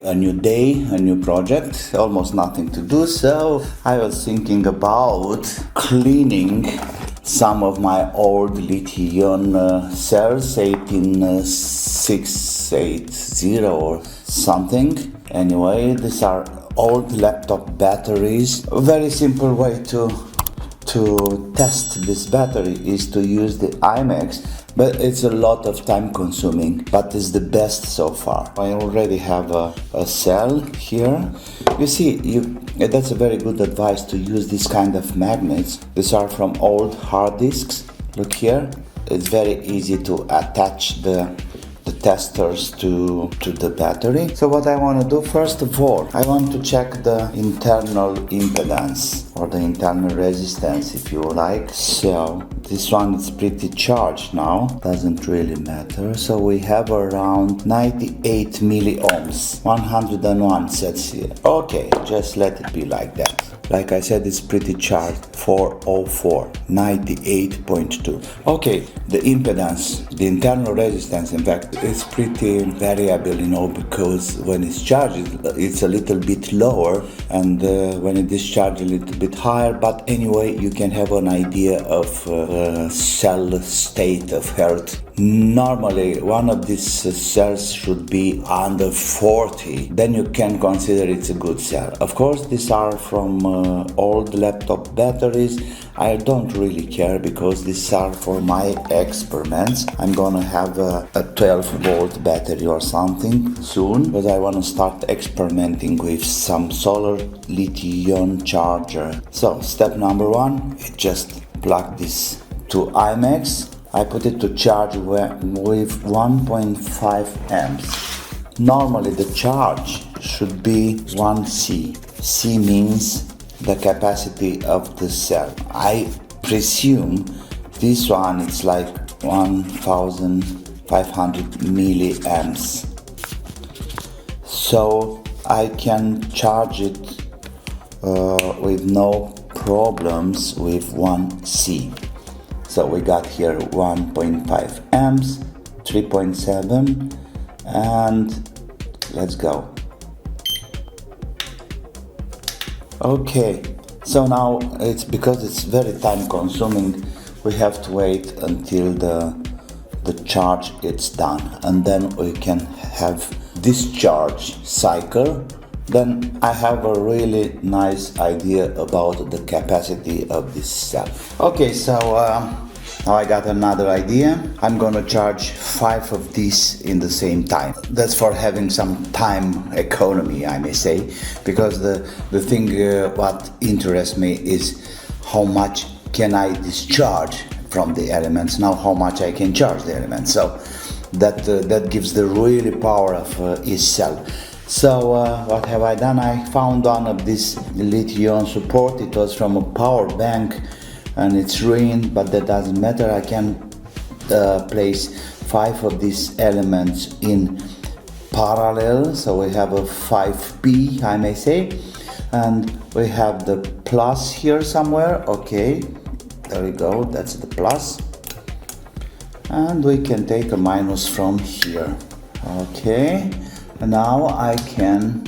a new day, a new project, almost nothing to do, so I was thinking about cleaning some of my old lithium cells, 18680 or something. Anyway, these are old laptop batteries. A very simple way to test this battery is to use the IMAX, but it's a lot of time consuming, but it's the best so far. I already have a cell here. You see, that's a very good advice to use this kind of magnets. These are from old hard disks. Look here, it's very easy to attach the testers to the battery. So what I want to do, first of all, I want to check the internal impedance or the internal resistance, if you like. So this one is pretty charged now, doesn't really matter. So we have around 98 milliohms, 101 sets here. Okay, just let it be like that. Like I said, it's pretty charged, 404, 98.2. Okay, the impedance, the internal resistance, in fact, is pretty variable, because when it's charged, it's a little bit lower, and when it discharges, a little bit higher. But anyway, you can have an idea of cell state of health. Normally, one of these cells should be under 40. Then you can consider it's a good cell. Of course, these are from old laptop batteries. I don't really care because these are for my experiments. I'm gonna have a 12-volt battery or something soon, because I want to start experimenting with some solar lithium charger. So step number one, just plug this to IMAX. I put it to charge with 1.5 amps. Normally the charge should be 1C. C means the capacity of the cell. I presume this one is like 1500 milliamps. So I can charge it with no problems with 1C. So we got here 1.5 amps, 3.7, and let's go. Okay, so now it's because it's very time consuming, we have to wait until the charge is done, and then we can have discharge cycle. Then I have a really nice idea about the capacity of this cell. Okay, so now I got another idea. I'm gonna charge 5 of these in the same time. That's for having some time economy, I may say, because the thing what interests me is how much can I discharge from the elements, now how much I can charge the elements. So that gives the really power of each cell. So what have I done? I found one of this lithium support. It was from a power bank and it's ruined, but that doesn't matter. I can place 5 of these elements in parallel. So we have a 5P, I may say, and we have the plus here somewhere. Okay, there we go, that's the plus, and we can take a minus from here. Okay, and now I can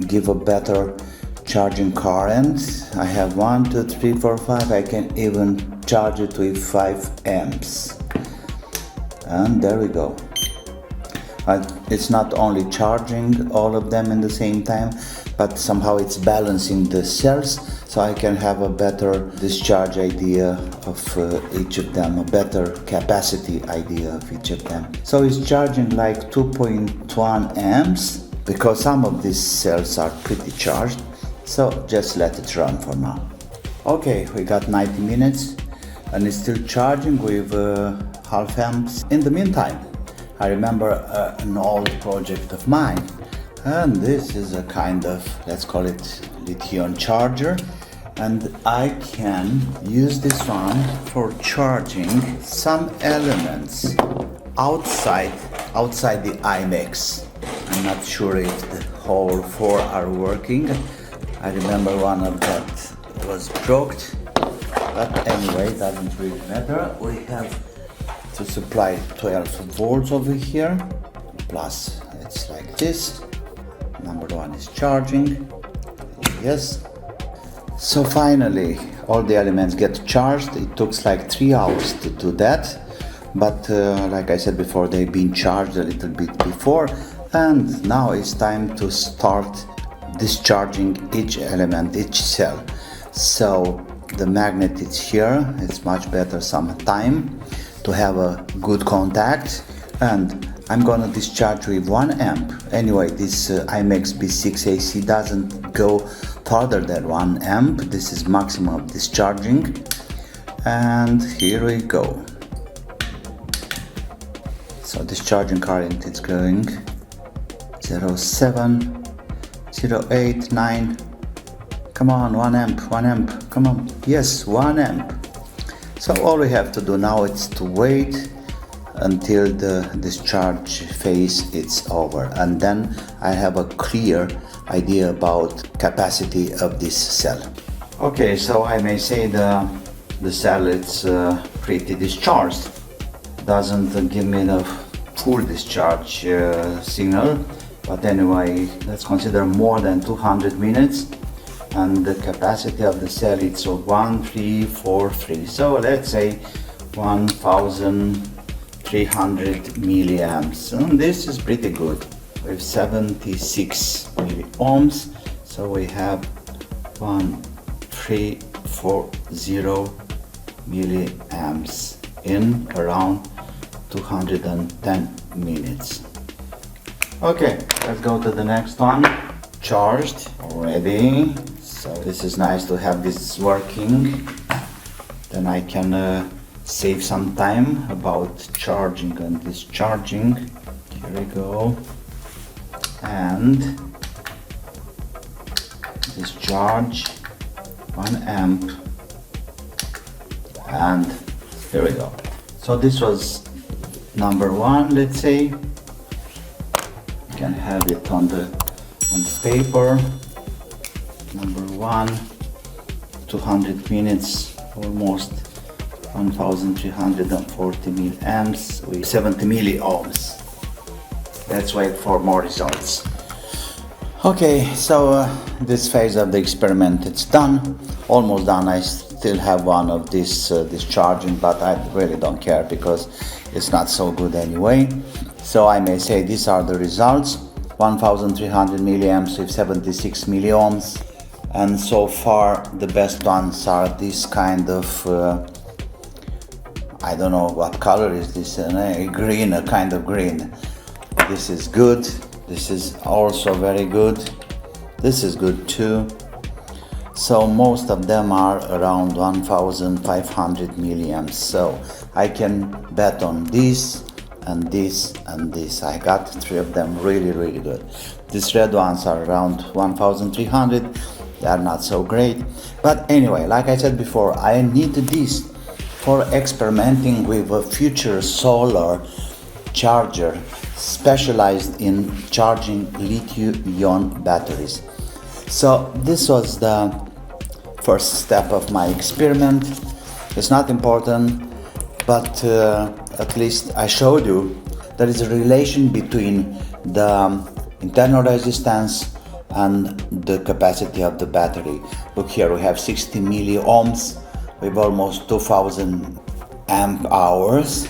give a better charging current. I have 1, 2, 3, 4, 5. I can even charge it with 5 amps. And there we go. It's not only charging all of them in the same time, but somehow it's balancing the cells, so I can have a better discharge idea of each of them, a better capacity idea of each of them. So it's charging like 2.1 amps, because some of these cells are pretty charged. So just let it run for now. Okay, we got 90 minutes and it's still charging with half amps. In the meantime, I remember an old project of mine, and this is a kind of, let's call it lithium charger, and I can use this one for charging some elements outside the IMAX. I'm not sure if the whole 4 are working. I remember one of that was broke, but anyway, doesn't really matter. We have to supply 12 volts over here. plus it's like this. Number 1 is charging, yes. So finally all the elements get charged. It took like 3 hours to do that, but like I said before, they've been charged a little bit before, and now it's time to start discharging each element, each cell. So the magnet is here. It's much better some time to have a good contact, and I'm gonna discharge with 1 amp. Anyway, this IMAX B6 AC doesn't go further than 1 amp. This is maximum discharging, and here we go. So discharging current is going 0.7, 0.8, 9. Come on, 1 amp, 1 amp, come on. Yes, 1 amp. So all we have to do now is to wait until the discharge phase is over, and then I have a clear idea about capacity of this cell. Okay, so I may say the cell is pretty discharged. Doesn't give me the full discharge signal, but anyway, let's consider more than 200 minutes, and the capacity of the cell is 1343. So let's say 1300 milliamps, and this is pretty good with 76 milliohms. So we have 1340 milliamps in around 210 minutes. Okay, let's go to the next one. Charged already. So this is nice to have this working. Then I can save some time about charging and discharging. Here we go. And discharge 1 amp. And here we go. So this was number 1, let's say. You can have it on the paper. Number 1, 200 minutes, almost 1340 milliamps with 70 milliohms. Let's wait for more results. Okay, so this phase of the experiment, it's done, almost done. I still have one of this discharging, but I really don't care because it's not so good anyway. So I may say these are the results: 1300 milliamps with 76 milliohms, and so far the best ones are this kind of I don't know what color is this, green, a kind of green. This is good. This is also very good. This is good too. So most of them are around 1500 milliamps. So I can bet on this and this and this. I got 3 of them really good. These red ones are around 1300. They are not so great. But anyway, like I said before, I need this for experimenting with a future solar charger specialized in charging lithium-ion batteries. So this was the first step of my experiment. It's not important, but at least I showed you there is a relation between the internal resistance and the capacity of the battery. Look here, we have 60 milliohms with almost 2000 amp hours.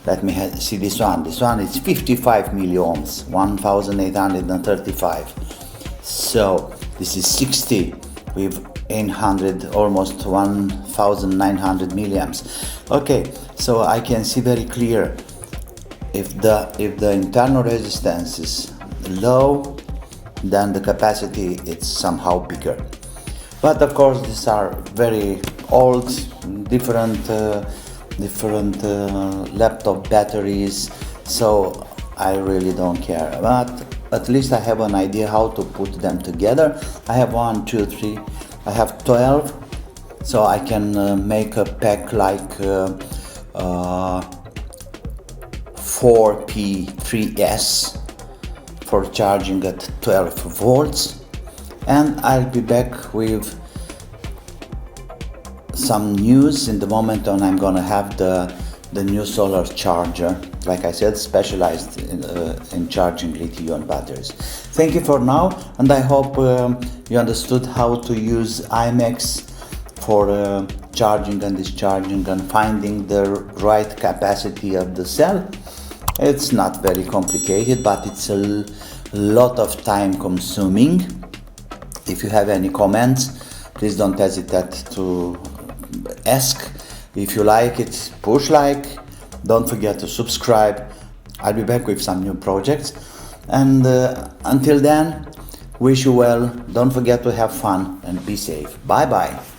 Let me see this one. This one is 55 milliohms, 1835. So this is 60 with 800, almost 1900 milliamps. Okay, so I can see very clear if the internal resistance is low, then the capacity is somehow bigger. But of course these are very old, different laptop batteries, so I really don't care. But at least I have an idea how to put them together. I have 1, 2, 3, I have 12, so I can make a pack like 4P3S for charging at 12 volts, and I'll be back with some news in the moment when I'm gonna have the new solar charger like I said, specialized in charging lithium batteries. Thank you for now, and I hope you understood how to use IMAX for charging and discharging and finding the right capacity of the cell. It's not very complicated, but it's a lot of time consuming. If you have any comments, please don't hesitate to ask. If you like it, push like. Don't forget to subscribe. I'll be back with some new projects. And until then, wish you well. Don't forget to have fun and be safe. Bye bye.